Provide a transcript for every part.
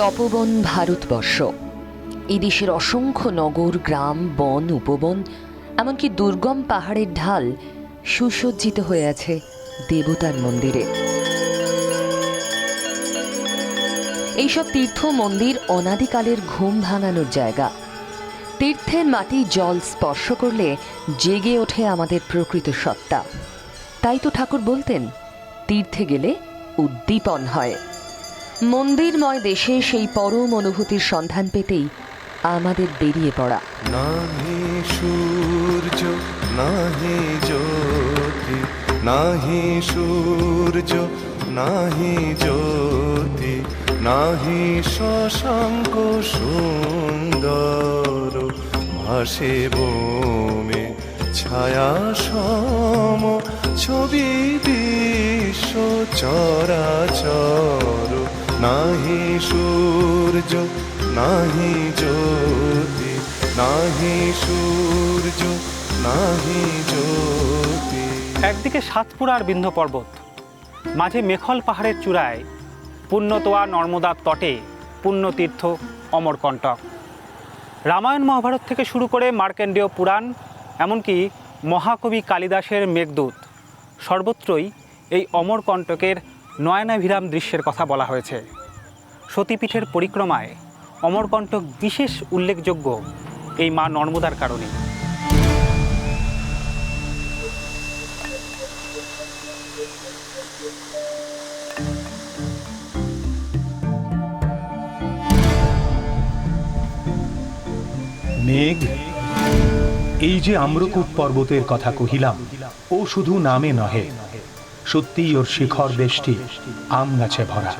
তপবন ভারতবর্ষ। এই দেশের অসংখ্য নগর, গ্রাম, বন, উপবন, এমনকি দুর্গম পাহাড়ের ঢাল সুসজ্জিত হয়ে আছে দেবতার মন্দিরে। এইসব তীর্থ মন্দির অনাদিকালের ঘুম ভাঙানোর জায়গা। তীর্থের মাটি জল স্পর্শ করলে জেগে ওঠে আমাদের প্রকৃত সত্তা। তাই তো ঠাকুর বলতেন, তীর্থে গেলে উদ্দীপন হয়। মন্দিরময় দেশে সেই পরম অনুভূতির সন্ধান পেতেই আমাদের বেরিয়ে পড়া। নাহি সূর্য নাহি জ্যোতি, নাহি সূর্য নাহি জ্যোতি, নাহি শশাঙ্ক সুন্দর, ভাসে বোমে ছায়া সম, ছবি বিশ্ব চরাচর। নাহি সূর্য নাহি জ্যোতি, নাহি সূর্য নাহি জ্যোতি। একদিকে সাতপুরার বিন্ধ্য পর্বত, মাঝে মেখল পাহাড়ের চূড়ায় পুণ্যতোয়া নর্মদার তটে পুণ্যতীর্থ অমরকণ্টক। রামায়ণ মহাভারত থেকে শুরু করে মার্কেন্ডেয় পুরাণ, এমনকি মহাকবি কালিদাসের মেঘদূত, সর্বত্রই এই অমরকণ্টকের নয়নাভিরাম দৃশ্যের কথা বলা হয়েছে। সতীপীঠের পরিক্রমায় অমরকণ্টক বিশেষ উল্লেখযোগ্য এই মা নর্মদার কারণে। মেঘ, এই যে আম্রকূট পর্বতের কথা কহিলাম, ও শুধু নামে নহে, সত্যিই ওর শিখর বেষ্টি আম গাছে ভরা,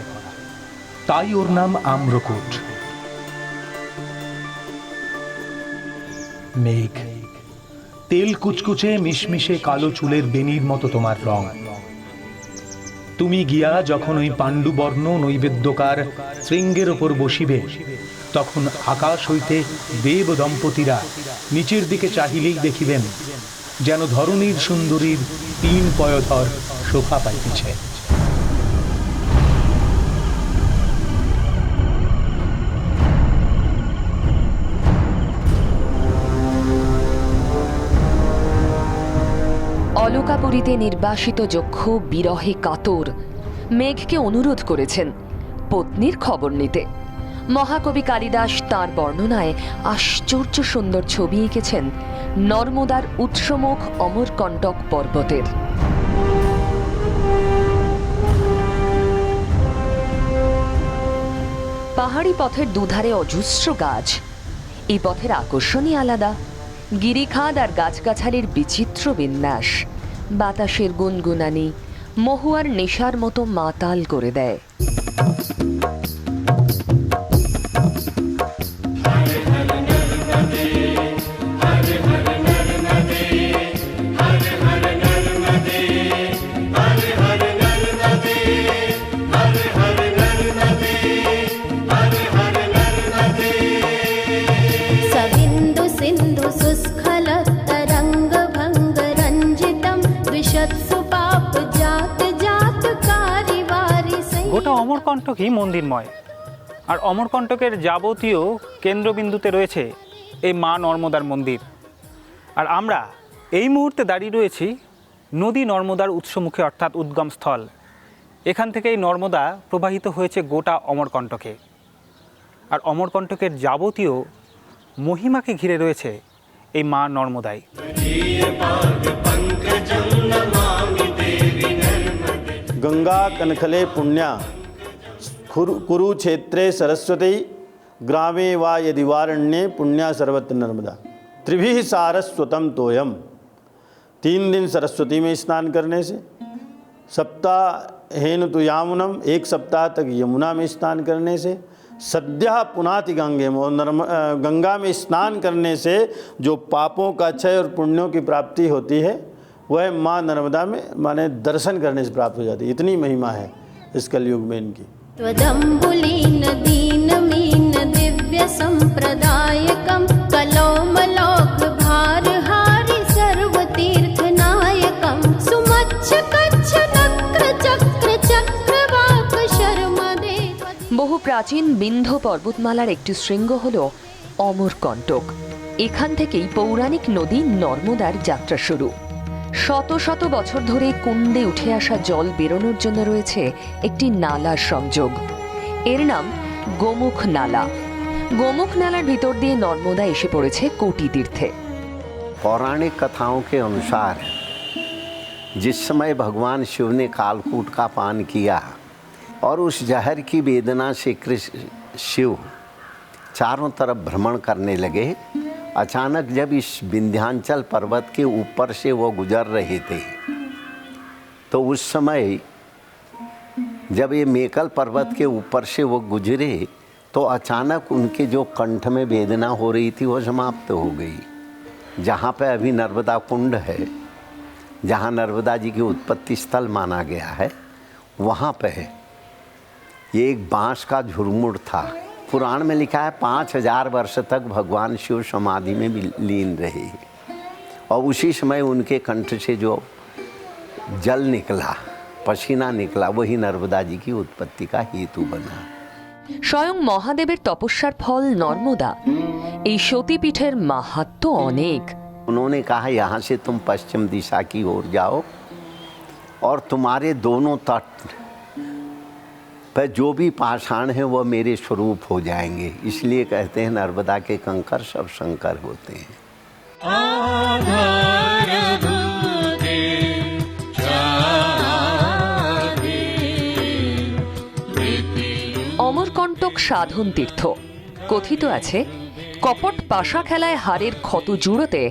তাই ওর নাম আম্রকূট। মেঘ, তেল কুচকুচে মিশমিশে কালো চুলের বেনির মতো তোমার রং। তুমি গিয়া যখন ওই পাণ্ডুবর্ণ নৈবেদ্যকার শৃঙ্গের ওপর বসিবে, তখন আকাশ হইতে দেব দম্পতিরা নিচের দিকে চাহিলেই দেখিবেন যেন ধরণীর সুন্দরীর 3 পয়ধর শোভা পাইতেছে। অলকাপুরীতে নির্বাসিত যক্ষ বিরহে কাতর মেঘকে অনুরোধ করেছেন পত্নীর খবর নিতে। মহাকবি কালিদাস তাঁর বর্ণনায় আশ্চর্য সুন্দর ছবি এঁকেছেন নর্মদার উৎসমুখ অমরকণ্টক পর্বতের। পাহাড়ি পথের দুধারে অজস্র গাছ। এই পথের আকর্ষণই আলাদা। গিরিখাদ আর গাছগাছালির বিচিত্র বিন্যাস বাতাসের গুনগুনানি মহুয়ার নেশার মতো মাতাল করে দেয়। গোটা অমরকণ্টকই মন্দিরময়, আর অমরকণ্টকের যাবতীয় কেন্দ্রবিন্দুতে রয়েছে এই মা নর্মদার মন্দির। আর আমরা এই মুহূর্তে দাঁড়িয়ে রয়েছি নদী নর্মদার উৎসমুখে, অর্থাৎ উদ্গমস্থল। এখান থেকেই নর্মদা প্রবাহিত হয়েছে গোটা অমরকণ্টকে। আর অমরকণ্টকের যাবতীয় মহিমাকে ঘিরে রয়েছে এই মা নর্মদায়। गंगा कनखले पुण्या कुरुक्षेत्रे सरस्वती, ग्रामे वा यदिवारण्ये पुण्या सर्वत्र नर्मदा, त्रिभिः सारस्वतम तोयम। 3 दिन सरस्वती में स्नान करने से, सप्ताहेन तु यामुनम, 1 सप्ताह तक यमुना में स्नान करने से, सद्यः पुनाति गंगे, गंगा में स्नान करने से जो पापों का क्षय और पुण्यों की प्राप्ति होती है वह माँ नर्मदा में माने दर्शन करने से प्राप्त हो जाती है। इतनी महिमा है इस कलयुग में इनकी। त्वदम्बुलीन दीनमीन दिव्य संप्रदायकम, कलौमलोक भारहारि सर्वतीर्थ नायकम, सुमच्छ कच्छ नक्र चक्र चक्रवाक शर्मदे। বহু প্রাচীন বিন্ধ্য পর্বতমালার একটি শৃঙ্গ হল অমরকণ্টক। এখান থেকেই পৌরাণিক নদী নর্মদার যাত্রা শুরু। শত শত বছর ধরে কুণ্ডে উঠে আসা জল বেরোনোর জন্য রয়েছে একটি নালার সংযোগ। এর নাম গোমুখ নালা। গোমুখ নালার ভিতর দিয়ে নর্মদা এসে পড়েছে কোটি তীর্থে। पौराणिक कथाओं के अनुसार जिस समय भगवान शिव ने कालकूट का पान किया और उस जहर की वेदना से कृष्ण शिव चारों तरफ भ्रमण करने लगे, अचानक जब इस विंध्याचल पर्वत के ऊपर से वो गुजर रहे थे तो उस समय जब ये मेकल पर्वत के ऊपर से वो गुजरे तो अचानक उनके जो कंठ में वेदना हो रही थी वो समाप्त हो गई। जहाँ पे अभी नर्मदा कुंड है, जहाँ नर्मदा जी की उत्पत्ति स्थल माना गया है, वहाँ पे ये एक बांस का झुरमुट था। पुराण में लिखा है 5000 वर्ष तक भगवान शिव समाधि में लीन रहे और उसी समय उनके कंठ से जो जल निकला, पसीना निकला, वही नर्मदा जी की उत्पत्ति का हेतु बना। স্বয়ং মহাদেবের তপস্যার ফল নর্মদা। এই সতীপীঠের মাহাত্ম্য অনেক। उन्होंने कहा यहाँ से तुम पश्चिम दिशा की ओर जाओ और तुम्हारे दोनों तट पर जो भी पाषाण है वो मेरे स्वरूप हो जाएंगे। इसलिए कहते हैं नर्मदा के कंकर सब शंकर होते हैं। অমরকণ্টক সাধন তীর্থ। কথিত আছে কপট পাশা খেলায় হাড়ের ক্ষত জুড়োতে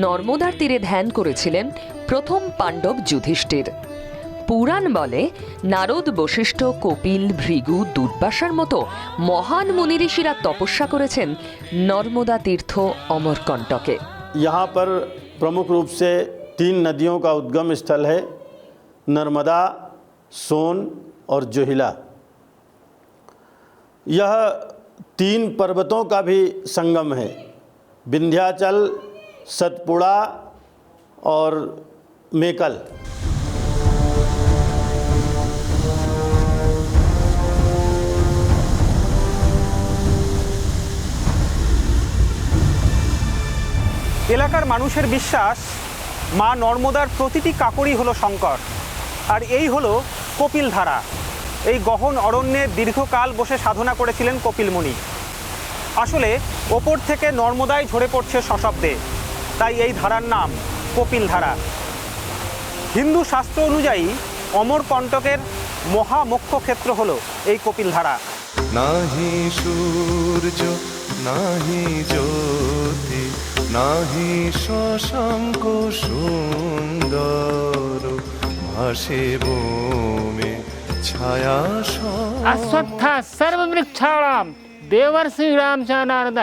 নর্মদার তীরে ধ্যান করেছিলেন প্রথম পাণ্ডব যুধিষ্ঠির। পুরাণ বলে নারদ, বশিষ্ঠ, কপিল, ভৃগু, দুর্বাসার মতো মহান মুনি ঋষিরা তপস্যা করেছেন নর্মদা তীর্থ অমরকণ্টকে। यहाँ पर प्रमुख रूप से 3 नदियों का उद्गम स्थल है, नर्मदा, सोन और जोहिला। यह 3 पर्वतों का भी संगम है, विंध्याचल, सतपुड़ा और मेकल। এলাকার মানুষের বিশ্বাস মা নর্মদার প্রতিটি কাকড়ই হলো শঙ্কর, আর এই হলো কপিল ধারা। এই গহন অরণ্যে দীর্ঘকাল বসে সাধনা করেছিলেন কপিল মুনি। আসলে ওপর থেকে নর্মদায় ঝরে পড়ছে সশব্দে, তাই এই ধারার নাম কপিল ধারা। হিন্দু শাস্ত্র অনুযায়ী অমরকণ্টকের মহামোক্ষ ক্ষেত্র হলো এই কপিল ধারা। নাহি সূর্য নাহি জ্যোতি নাহি শশাঙ্ক সুন্দর ভাসে বোমে ছায়া अश्वत्था सर्ववृक्षाणां देवर्षीणां च नारद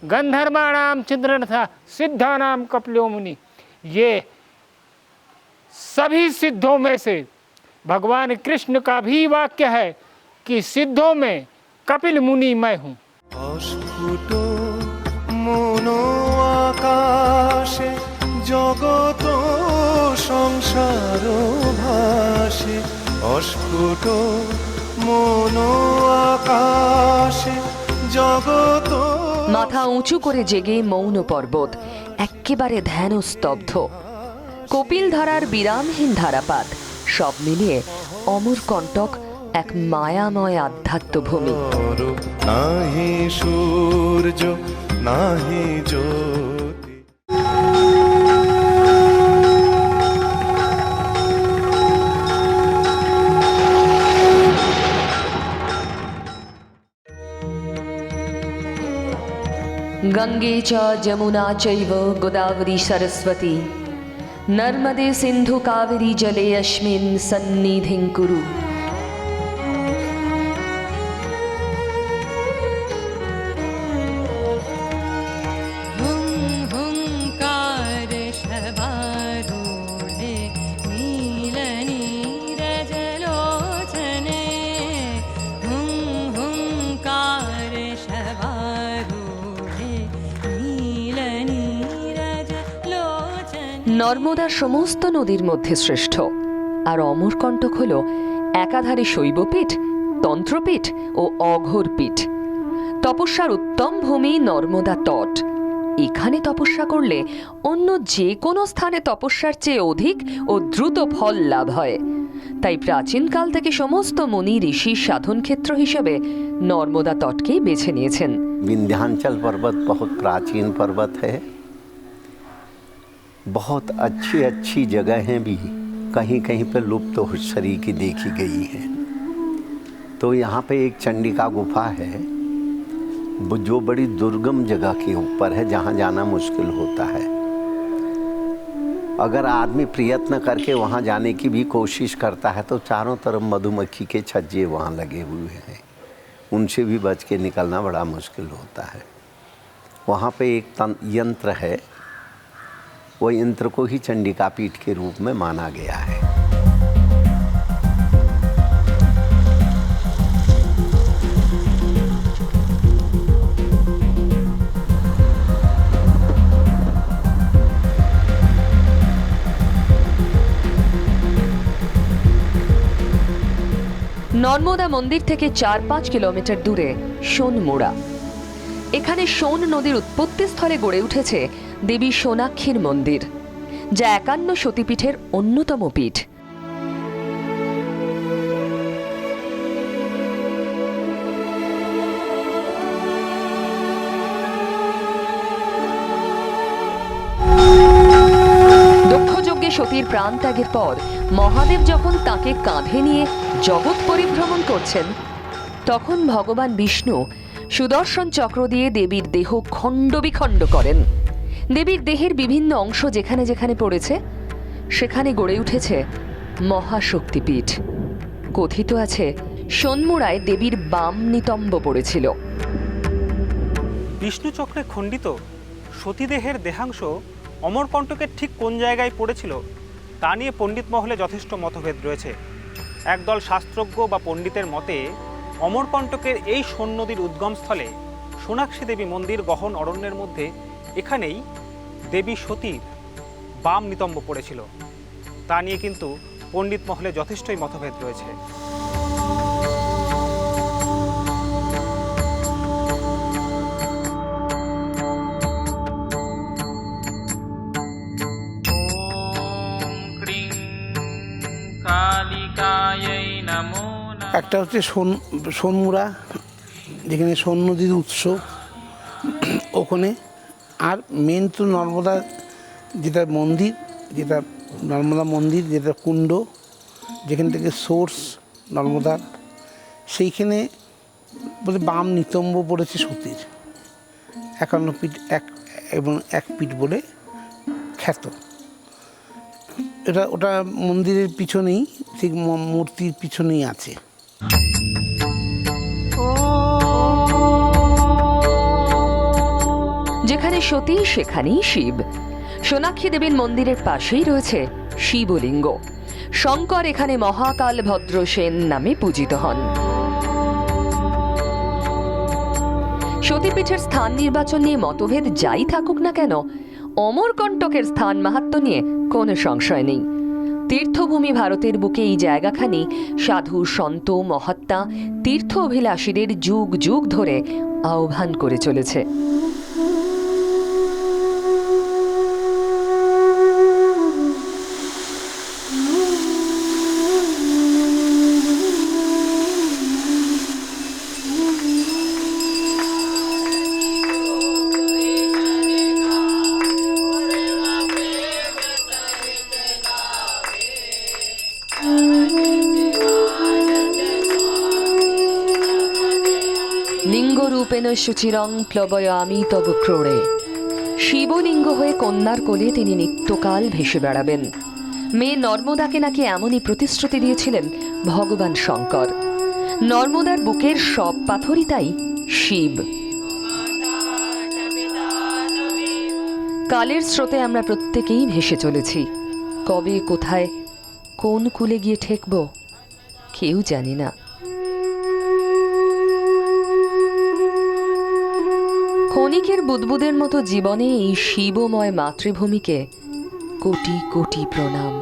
गंधर्वाणां चिद्रथा सिद्धानां कपिलो मुनि। ये सभी सिद्धों में से भगवान कृष्ण का भी वाक्य है कि सिद्धों में कपिल मुनि मैं हूँ। অস্ফুট মনো আকাশে জগত সংসার ভাসে অস্ফুট মনো আকাশে জগত। মাথা উঁচু করে জেগে মৌন পর্বত এক্কেবারে ধ্যান স্তব্ধ। কপিল ধারার বিরামহীন ধারাপাত সব মিলিয়ে অমরকণ্টক এক মায়াময় আধ্যাত্মভূমি। নাহি সূর্য নাহি জ্যোতি। গঙ্গে চ যমুনা চৈব গোদাবরী সরস্বতী নর্মদে সিন্ধু কাবেরী জলে অস্মিন সন্নিধিং কুরু। নর্মদা সমস্ত নদীর মধ্যে শ্রেষ্ঠ, আর অমরকণ্টক হল একাধারে শৈবপীঠ তন্ত্রপীঠ ও অঘোরপীঠ। তপস্যার উত্তম ভূমি নর্মদা তট। এখানে তপস্যা করলে অন্য যে কোনো স্থানে তপস্যার চেয়ে অধিক ও দ্রুত ফল লাভ হয়। তাই প্রাচীনকাল থেকে সমস্ত মুনি ঋষি সাধন ক্ষেত্র হিসেবে নর্মদা তটকেই বেছে নিয়েছেন। विंध्याचल पर्वत बहुत प्राचीन पर्वत है। बहुत अच्छी अच्छी जगहें भी कहीं कहीं पर लुप्त हुस्सरी की देखी गई हैं। तो यहाँ पे एक चंडिका गुफा है जो बड़ी दुर्गम जगह के ऊपर है, जहाँ जाना मुश्किल होता है। अगर आदमी प्रयत्न करके वहाँ जाने की भी कोशिश करता है तो चारों तरफ मधुमक्खी के छज्जे वहाँ लगे हुए हैं, उनसे भी बच के निकलना बड़ा मुश्किल होता है। वहाँ पे एक यंत्र है, वो यंत्र को ही चंडिका पीठ के रूप में माना गया है। নর্মদা মন্দির থেকে 4-5 কিলোমিটার দূরে সোনমুড়া। এখানে সোন নদীর উৎপত্তিস্থলে গড়ে উঠেছে দেবী সোনাক্ষীর মন্দির, যা 51 সতীপীঠের অন্যতম পীঠ। দক্ষযজ্ঞে সতীর প্রাণ ত্যাগের পর মহাদেব যখন তাকে কাঁধে নিয়ে জগৎ পরিভ্রমণ করছেন, তখন ভগবান বিষ্ণু সুদর্শন চক্র দিয়ে দেবীর দেহ খণ্ড বিখণ্ড করেন। দেবীর দেহের বিভিন্ন অংশ যেখানে যেখানে পড়েছে সেখানে গড়ে উঠেছে মহাশক্তিপীঠ। কথিত আছে সোনমুড়ায় দেবীর বাম নিতম্ব পড়েছিল। বিষ্ণু চক্রে খণ্ডিত সতীদেহের দেহাংশ অমরকণ্টকের ঠিক কোন জায়গায় পড়েছিল তা নিয়ে পণ্ডিত মহলে যথেষ্ট মতভেদ রয়েছে। একদল শাস্ত্রজ্ঞ বা পণ্ডিতের মতে অমরকণ্টকের এই সোন নদীর উদ্গমস্থলে সোনাক্ষী দেবী মন্দির গহন অরণ্যের মধ্যে এখানেই দেবী সতীর বাম নিতম্ব পড়েছিল। তা নিয়ে কিন্তু পণ্ডিত মহলে যথেষ্টই মতভেদ রয়েছে। একটা হচ্ছে সোনমুড়া, যেখানে সোন নদীর উৎস ওখানে, আর মেন তো নর্মদা যেটা মন্দির, যেটা নর্মদা মন্দির, যেটা কুণ্ড, যেখান থেকে সোর্স নর্মদার, সেইখানে বলে বাম নিতম্ব পড়েছে সতীর 51 ফিট এবং 1 ফিট বলে খ্যাত। ওটা মন্দিরের পিছনেই, ঠিক মূর্তির পিছনেই আছে। যেখানে সতী সেখানেই শিব। সোনাক্ষী দেবীর মন্দিরের পাশেই রয়েছে শিবলিঙ্গ। শঙ্কর এখানে মহাকাল ভদ্র সেন নামে পূজিত হন। সতীপীঠের স্থান নির্বাচন নিয়ে মতভেদ যাই থাকুক না কেন, অমরকণ্টকের স্থান মাহাত্ম্য নিয়ে কোনো সংশয় নেই। তীর্থভূমি ভারতের বুকে এই জায়গাখানি সাধু সন্ত মহাত্মা তীর্থ অভিলাষীদের যুগ যুগ ধরে আহ্বান করে চলেছে। লিঙ্গরূপেণ শুচিরং প্লবয়ামি তব ক্রোড়ে। শিবলিঙ্গ হয়ে কন্যার কোলে তিনি নিত্যকাল ভেসে বেড়াবেন। মেয়ে নর্মদাকে নাকি এমনই প্রতিশ্রুতি দিয়েছিলেন ভগবান শঙ্কর। নর্মদার বুকের সব পাথরই তাই শিব। কালের স্রোতে আমরা প্রত্যেকেই ভেসে চলেছি। কবে কোথায় কোন কূলে গিয়ে ঠেকব কেউ জানি না। ক্ষণিকের বুদবুদের মতো জীবনে এই শিবময় মাতৃভূমিকে কোটি কোটি প্রণাম।